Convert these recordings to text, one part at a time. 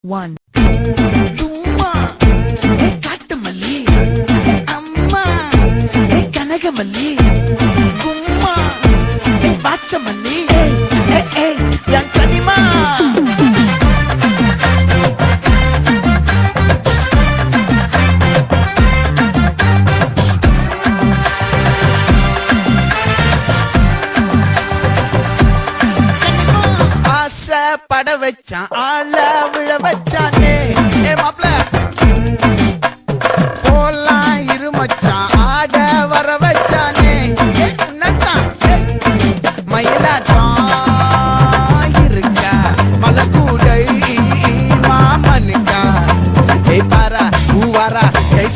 one. தும்மா காட்டு மல்லி அம்மா கனகமல்லி கும்மா பாச்ச மல்லி என் கனிமா பட வச்சான் ஆள விழ வச்சானே மாப்ள போலாம் இருமச்சான் ஆட வர வச்சானே மயிலாட்டம் இருக்கா மலக்கூடை மாமனுக்கா பாரா பூவாரா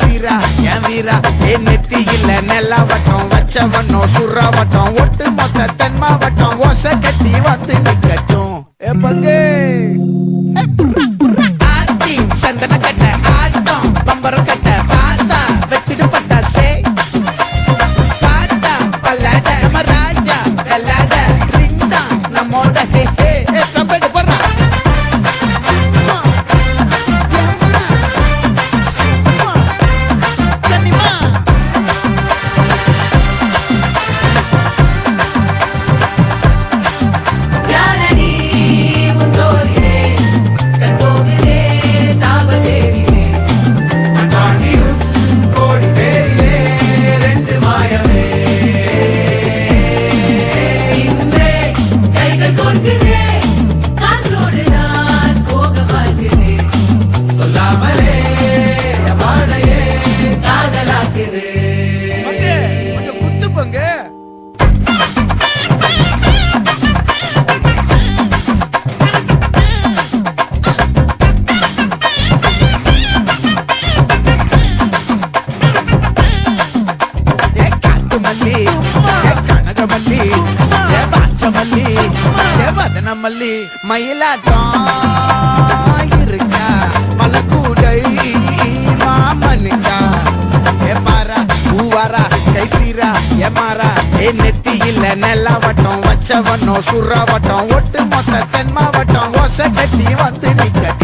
சீரா என் வீரா நெத்தி இல்ல நெல்லா வட்டம் வச்சவனோ சுறா வட்டம் ஒட்டு மொத்த தென் மாவட்டம் ஓசை கட்டி வந்து நிக்கட்டும் பங்கே ஆட்டி சந்தன கட்ட ஆட்டம் பம்பரம் கட்ட பாத்தா வச்சிடு பட்டாசே பாத்தா பல்லாட நம்ம ராஜா வெள்ளாட ரிண்டா நம்மோட ஹே ஹே கபடி போறா மல்லி மயிலாட்டம் இருக்கா மலக்கூடை மாமனுக்கா பாரா பூவாரா கைசீரா எமாரா நெத்தி இல்ல நெல்லா வட்டம் வச்சவனோ சுறா வட்டம் ஒட்டு மொத்த தென் மாவட்டம் ஓசை கட்டி வந்து நிக்க